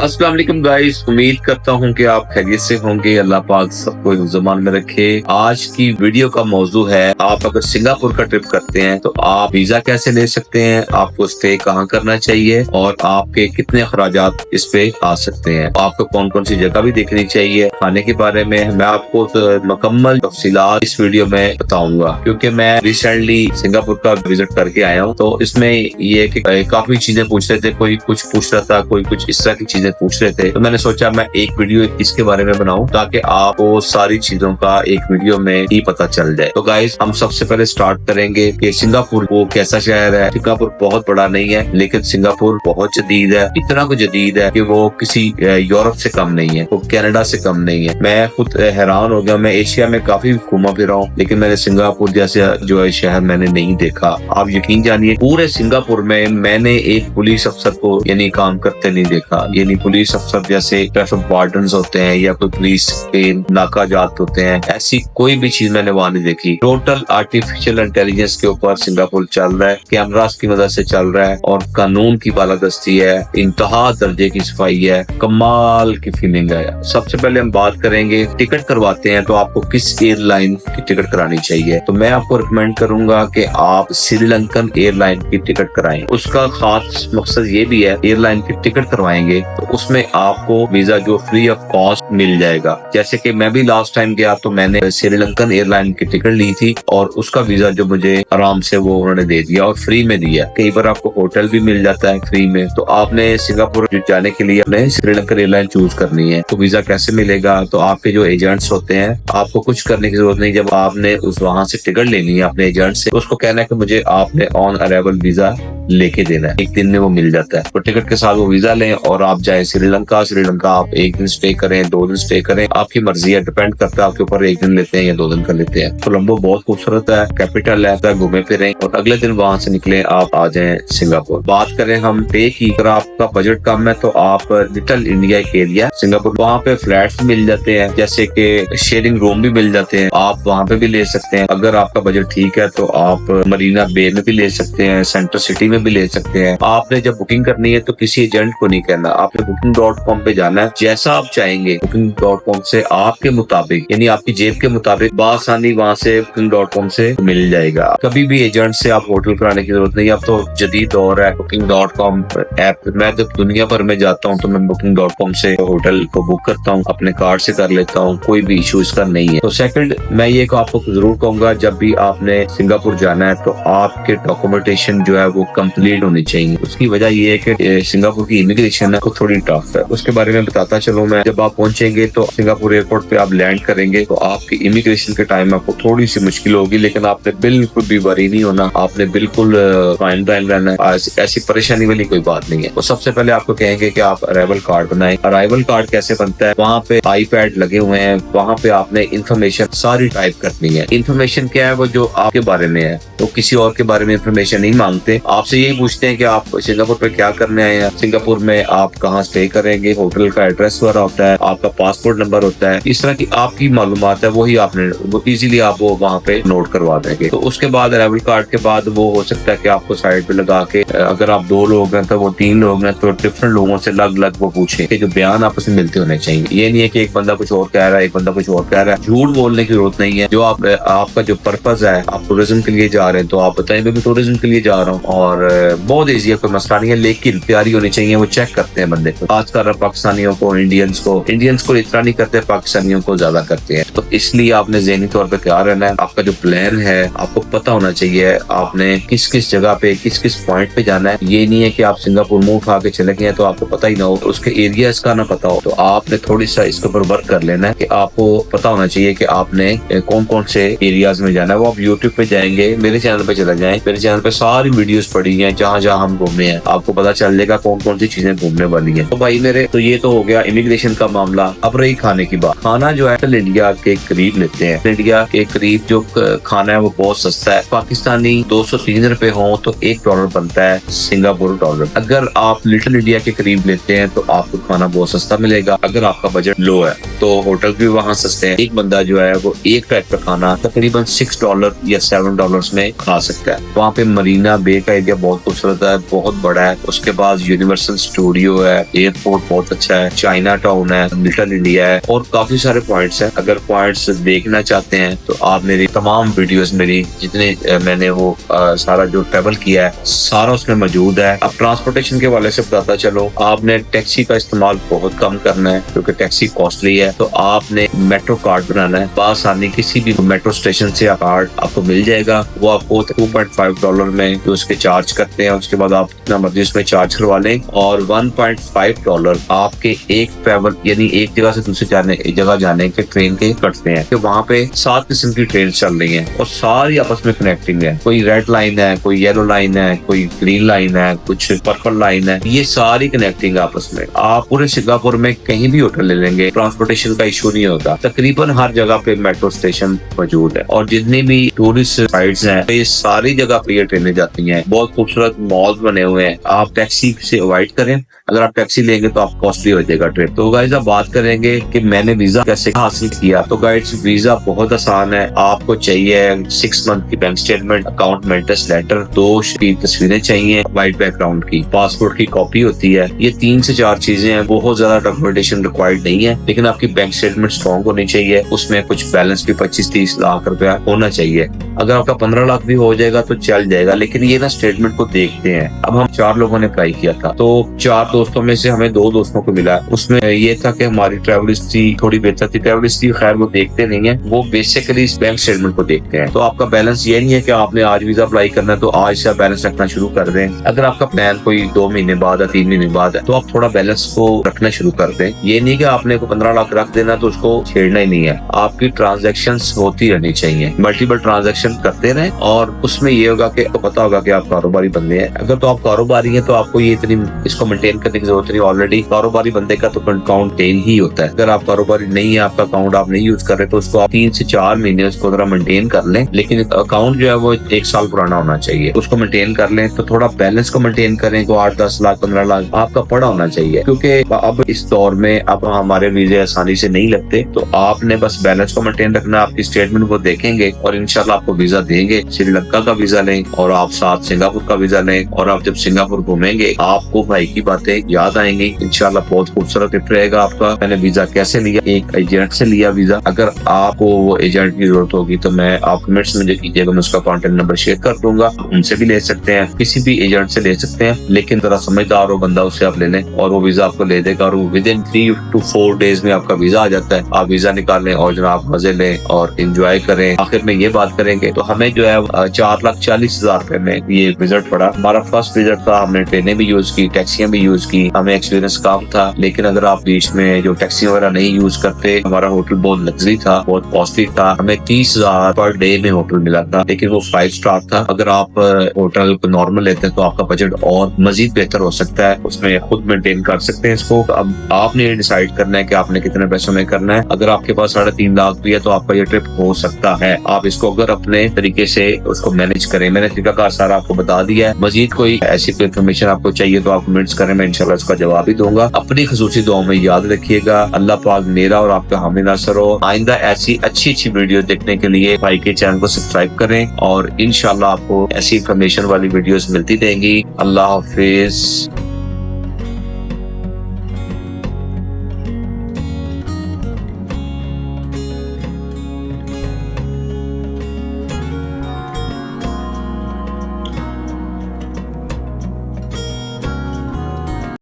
अस्सलाम वालेकुम गाइस, उम्मीद करता हूँ कि आप खैरियत से होंगे। अल्लाह पाक सबको ज़मान में रखे। आज की वीडियो का मौजू है, आप अगर सिंगापुर का ट्रिप करते हैं तो आप वीजा कैसे ले सकते हैं, आपको स्टे कहाँ करना चाहिए और आपके कितने अखराजात इस पे आ सकते हैं। आपको कौन कौन सी जगह भी देखनी चाहिए। खाने के बारे में मैं आपको मुकम्मल तफसीलात इस वीडियो में बताऊंगा, क्योंकि मैं रिसेंटली सिंगापुर का विजिट करके आया हूँ। तो इसमें ये कि काफी चीजें पूछ रहे थे, कोई कुछ पूछ रहा था, कोई कुछ इस तरह की चीजें पूछ रहे थे। तो मैंने सोचा मैं एक वीडियो इसके बारे में बनाऊं ताकि आपको सारी चीजों का एक वीडियो में ही पता चल जाए। तो गाइस, हम सबसे पहले स्टार्ट करेंगे कि सिंगापुर वो कैसा शहर है। सिंगापुर बहुत बड़ा नहीं है, लेकिन सिंगापुर बहुत जदीद है। इतना कुछ जदीद है कि वो किसी यूरोप से कम नहीं है, वो कनाडा से कम नहीं है। मैं खुद हैरान हो गया। मैं एशिया में काफी घूमा फिरा हूँ, लेकिन मैंने सिंगापुर जैसे जो है शहर मैंने नहीं देखा। आप यकीन जानिए, पूरे सिंगापुर में मैंने एक पुलिस अफसर को यानी काम करते नहीं देखा। यानी पुलिस अफसर जैसे ट्रैफिक वार्डन्स होते हैं या कोई पुलिस के नाकाजात होते हैं, ऐसी कोई भी चीज मैंने वहां नहीं देखी। टोटल आर्टिफिशियल इंटेलिजेंस के ऊपर सिंगापुर चल रहा है, कैमरास की मदद से चल रहा है और कानून की बालादस्ती है, इंतहा दर्जे की सफाई है, कमाल की फीलिंग है। सबसे पहले हम बात करेंगे टिकट करवाते हैं तो आपको किस एयरलाइन की टिकट करानी चाहिए। तो मैं आपको रिकमेंड करूंगा कि आप श्रीलंकन एयरलाइन की टिकट कराएं। उसका खास मकसद ये भी है, एयरलाइन की टिकट करवाएंगे तो उसमें आपको वीजा जो फ्री ऑफ कॉस्ट मिल जाएगा। जैसे कि मैं भी लास्ट टाइम गया तो मैंने श्रीलंकन एयरलाइन की टिकट ली थी और उसका वीजा जो मुझे आराम से वो उन्होंने दे दिया और फ्री में दिया। कई बार आपको होटल भी मिल जाता है फ्री में। तो आपने सिंगापुर जाने के लिए अपने श्रीलंकन एयरलाइन चूज करनी है। तो वीजा कैसे मिलेगा? तो आपके जो एजेंट्स होते हैं, आपको कुछ करने की जरूरत नहीं। जब आपने उस वहां से टिकट लेनी है अपने एजेंट से, उसको कहना है कि मुझे आपने ऑन अराइवल वीजा लेके देना है। एक दिन में वो मिल जाता है। तो टिकट के साथ वो वीजा लें और आप जाए श्रीलंका। श्रीलंका आप एक दिन स्टे करें, 2 दिन स्टे करें, आपकी मर्जी है, डिपेंड करता है आपके ऊपर। एक दिन लेते हैं या 2 दिन का लेते हैं। कोलंबो बहुत खूबसूरत है, कैपिटल है, तो घूमे फिरें और अगले दिन वहां से निकले आप आ जाएं सिंगापुर। बात करें हम पे की, अगर आपका बजट कम है तो आप लिटिल इंडिया एक एरिया सिंगापुर, वहाँ पे फ्लैट्स मिल जाते हैं, जैसे कि शेयरिंग रूम भी मिल जाते हैं, आप वहाँ पे भी ले सकते हैं। अगर आपका बजट ठीक है तो आप मरीना बे में भी ले सकते हैं, सेंटर सिटी भी ले सकते हैं। आपने जब बुकिंग करनी है तो किसी एजेंट को नहीं करना, आपने booking.com पे जाना है। जैसा आप चाहेंगे booking.com से आपके मुताबिक, यानी आपकी जेब के मुताबिक बासानी वहां से booking.com से मिल जाएगा। कभी भी एजेंट से आप होटल कराने की जरूरत नहीं। अब तो जदीद दौर है, booking.com ऐप। मैं जब दुनिया भर में जाता हूँ तो मैं booking.com से होटल को बुक करता हूँ, अपने कार्ड से कर लेता हूँ, कोई भी इशू इसका नहीं है। तो सेकंड, मैं ये आपको जरूर कहूंगा, जब भी आपने सिंगापुर जाना है तो आपके डॉक्यूमेंटेशन जो है वो कंप्लीट होनी चाहिए। उसकी वजह ये है कि सिंगापुर की इमिग्रेशन है वो थोड़ी टफ है। उसके बारे में बताता चलो मैं। जब आप पहुंचेंगे तो सिंगापुर एयरपोर्ट पे आप लैंड करेंगे तो आपकी इमिग्रेशन के टाइम आपको थोड़ी सी मुश्किल होगी, लेकिन आपने बिल्कुल भी वरी नहीं होना। आपने बिल्कुल फाइन टाइम रहना है, ऐसी परेशानी वाली कोई बात नहीं है। तो सबसे पहले आपको कहेंगे कि आप अराइवल कार्ड बनाएं। अराइवल कार्ड कैसे बनता है? वहाँ पे आईपैड लगे हुए हैं, वहाँ पे आपने इन्फॉर्मेशन सारी टाइप करनी है। इन्फॉर्मेशन क्या है? वो जो आपके बारे में है, तो किसी और के बारे में इन्फॉर्मेशन नहीं मांगते। आपसे यही पूछते हैं कि आप सिंगापुर पे क्या करने आए हैं, सिंगापुर में आप कहाँ स्टे करेंगे, होटल का एड्रेस वगैरह होता है, आपका पासपोर्ट नंबर होता है, इस तरह की आपकी मालूमात है, वही आपने वो इजीली आप वो वहाँ पे नोट करवा देंगे। तो उसके बाद अराइवल कार्ड के बाद वो हो सकता है कि आपको साइड पे लगा के, अगर आप 2 लोग हैं तो वो 3 लोग हैं तो डिफरेंट लोगों से अलग अलग वो पूछे कि जो बयान आपस में मिलते होने चाहिए। ये नहीं है कि एक बंदा कुछ और कह रहा है, एक बंदा कुछ और कह रहा है। झूठ बोलने की जरूरत नहीं है। जो आपका जो पर्पज है, आप टूरिज्म के लिए जा रहे हैं तो आप बताएं मैं भी टूरिज्म के लिए जा रहा हूँ और बहुत ईजी है, कोई मसला नहीं है, लेकिन तैयारी होनी चाहिए। वो चेक करते हैं बंदे को, खासकर पाकिस्तानियों को, इंडियंस को इतना नहीं करते, पाकिस्तानियों को ज्यादा करते हैं। तो इसलिए आपने ज़हनी तौर पे तैयार रहना है। आपका जो प्लान है आपको पता होना चाहिए, आपने किस किस जगह पे किस किस पॉइंट पे जाना है। ये नहीं है कि आप सिंगापुर मुंह उठा के चले गए तो आपको पता ही ना हो, उसके एरिया इसका ना पता हो। तो आपने थोड़ी सा इसके ऊपर वर्क कर लेना है कि आपको पता होना चाहिए कि आपने कौन कौन से एरियाज में जाना है। वो आप यूट्यूब पे जाएंगे, मेरे चैनल पे चले जाएं, मेरे चैनल पे सारी वीडियोस पड़ी हैं, जहाँ जहाँ हम घूमे हैं आपको पता चल जाएगा कौन कौन सी चीजें घूमने वाली हैं। तो भाई मेरे, तो ये तो हो गया इमिग्रेशन का मामला। अब रही खाने की बात। खाना जो है इंडिया के करीब लेते हैं। इंडिया के करीब जो खाना है वो बहुत सस्ता है। पाकिस्तानी 203 रुपए हो तो $1 बनता है सिंगापुर डॉलर। अगर आप लिटिल इंडिया के करीब लेते हैं तो आपको खाना बहुत सस्ता मिलेगा, अगर आपका बजट लो है। तो होटल भी वहाँ सस्ते हैं। एक बंदा जो है वो एक टाइप का खाना तकरीबन $6 या $7 में खा सकता है। वहाँ पे मरीना बे का एरिया बहुत खूबसूरत है, बहुत बड़ा है। उसके बाद यूनिवर्सल स्टूडियो है, एयरपोर्ट बहुत अच्छा है, चाइना टाउन है, लिटिल इंडिया है और काफी सारे पॉइंट्स हैं। अगर पॉइंट्स देखना चाहते हैं तो आप मेरी तमाम वीडियोस, मेरी जितने मैंने वो सारा जो ट्रेवल किया है सारा उसमें मौजूद है। अब ट्रांसपोर्टेशन के वाले से बताता चलो, आपने टैक्सी का इस्तेमाल बहुत कम करना है क्योंकि टैक्सी कॉस्टली है। तो आपने मेट्रो कार्ड बनाना है, बासानी किसी भी मेट्रो स्टेशन से कार्ड आपको मिल जाएगा। वो आपको $2.5 में जो उसके चार्ज करते हैं, उसके बाद आप जितना मर्जी उसमें चार्ज करवा लें और $1.5 आपके एक ट्रेवल यानी एक जगह से दूसरी जगह जाने के ट्रेन के कटते हैं। तो वहाँ पे 7 किस्म की ट्रेन चल रही हैं और सारी आपस में कनेक्टिंग है। कोई रेड लाइन है, कोई येलो लाइन है, कोई ग्रीन लाइन है, कुछ पर्पल लाइन है, ये सारी कनेक्टिंग आपस में। आप पूरे सिंगापुर में कहीं भी होटल ले लेंगे, ट्रांसपोर्टेशन का इशू नहीं होता। तकरीबन हर जगह पे मेट्रो स्टेशन मौजूद है और जितनी भी टूरिस्ट साइट्स हैं ये सारी जगह पे ये ट्रेनें जाती हैं। बहुत खूबसूरत मॉल्स बने हुए हैं। आप टैक्सी से अवॉइड करें, अगर आप टैक्सी लेंगे तो आप कॉस्टली हो जाएगा ट्रिप। तो गाइस अब बात करेंगे कि मैंने वीजा कैसे हासिल किया। तो गाइस वीजा बहुत आसान है। आपको चाहिए 6 मंथ की बैंक स्टेटमेंट, अकाउंट मेंटेस लेटर, 2 तस्वीरें चाहिए व्हाइट बैकग्राउंड की, पासपोर्ट की कॉपी होती है। ये 3 से 4 चीजें हैं। बहुत ज्यादा डॉक्यूमेंटेशन रिक्वायर्ड नहीं है, लेकिन आपकी बैंक स्टेटमेंट स्ट्रॉन्ग होनी चाहिए। उसमें कुछ बैलेंस भी 25-30 लाख रुपया होना चाहिए। अगर आपका 15 लाख भी हो जाएगा तो चल जाएगा, लेकिन ये ना स्टेटमेंट को देखते हैं। अब हम 4 लोगों ने अप्लाई किया था, तो 4 दोस्तों में से हमें 2 दोस्तों को मिला। उसमें ये था कि हमारी ट्रैवल हिस्ट्री थोड़ी बेहतर थी। ट्रैवल हिस्ट्री खैर वो देखते नहीं है, वो बेसिकली बैंक स्टेटमेंट को देखते हैं। तो आपका बैलेंस ये नहीं है कि आपने आज वीजा अप्लाई करना है तो आज से बैलेंस रखना शुरू कर दें। अगर आपका प्लान कोई 2 महीने बाद या 3 महीने बाद है तो आप थोड़ा बैलेंस को रखना शुरू कर दें। ये नहीं कि आपने को 15 लाख रख देना तो उसको छेड़ना ही नहीं है। आपकी ट्रांजेक्शन होती रहनी चाहिए, मल्टीपल ट्रांजेक्शन करते रहें और उसमें ये होगा कि आपको पता होगा कि आप कारोबारी बंदे हैं। अगर तो आप कारोबारी हैं तो आपको ये इतनी इसको मेंटेन करने की जरूरत नहीं। ऑलरेडी कारोबारी बंदे का तो अकाउंट टेन ही होता है। अगर आप कारोबारी नहीं है, आपका अकाउंट आप नहीं यूज कर रहे तो उसको आप 3 से 4 महीने उसको जरा मेंटेन कर लें। लेकिन अकाउंट जो है वो 1 साल पुराना होना चाहिए, उसको मेंटेन कर लें। तो थोड़ा बैलेंस को मेंटेन करें, को 8-10 लाख 15 लाख आपका पड़ा होना चाहिए, क्योंकि अब इस दौर में अब हमारे वीजे आसानी से नहीं लगते। तो आपने बस बैलेंस को मेंटेन रखना। आपकी स्टेटमेंट को देखेंगे और इंशाल्लाह आपको वीजा देंगे। श्रीलंका का वीजा लें और आप साथ सिंगापुर का वीजा लें और आप जब सिंगापुर घूमेंगे आपको भाई की बातें याद आएंगी। इंशाल्लाह बहुत खूबसूरत ट्रिप रहेगा आपका। मैंने वीजा कैसे लिया, एक एजेंट से लिया वीजा। अगर आपको वो एजेंट की जरूरत होगी तो मैं आप कमेंट्स में जो कीजिएगा, मैं उसका कॉन्टेक्ट नंबर शेयर कर दूंगा। उनसे भी ले सकते हैं, किसी भी एजेंट से ले सकते हैं, लेकिन जरा समझदार हो बंदा, उससे आप ले लें और वो वीजा आपको ले देगा और विद इन 3 to 4 डेज में आपका वीजा आ जाता है। आप वीजा निकाल लें और जनाब मजे लें और एंजॉय करें। आखिर में ये बात करेंगे तो हमें जो है 4,40,000 रुपए में ये विजिट पड़ा। हमारा फर्स्ट विजिट था, हमने ट्रेनें भी यूज की, टैक्सियां भी यूज की, हमें एक्सपीरियंस कम था। लेकिन अगर आप बीच में जो टैक्सी वगैरह नहीं यूज करते, हमारा होटल बहुत लग्जरी था, बहुत कॉस्टली था। हमें 30,000 पर डे में होटल मिला था, लेकिन वो 5 स्टार था। अगर आप होटल नॉर्मल लेते हैं तो आपका बजट और मजीद बेहतर हो सकता है, उसमें खुद मेंटेन कर सकते हैं इसको। अब आपने डिसाइड करना है कि आपने कितने पैसों में करना है। अगर आपके पास 3.5 लाख भी है तो आपका ये ट्रिप हो सकता है। आप इसको अगर अपने तरीके से उसको मैनेज करें। मैंने तरीकाकार सारा आपको बता दिया है। मजीद कोई ऐसी इन्फॉर्मेशन आपको चाहिए तो आप कमेंट्स करें, मैं इंशाल्लाह इसका जवाब ही दूंगा। अपनी खसूसी दुआ में याद रखिएगा। अल्लाह पाक मेरा और आपका हामी नासर हो। आइंदा ऐसी अच्छी वीडियो देखने के लिए भाई के चैनल को सब्सक्राइब करें और इंशाल्लाह आपको ऐसी इन्फॉर्मेशन वाली वीडियोस मिलती रहेंगी। अल्लाह हाफिज।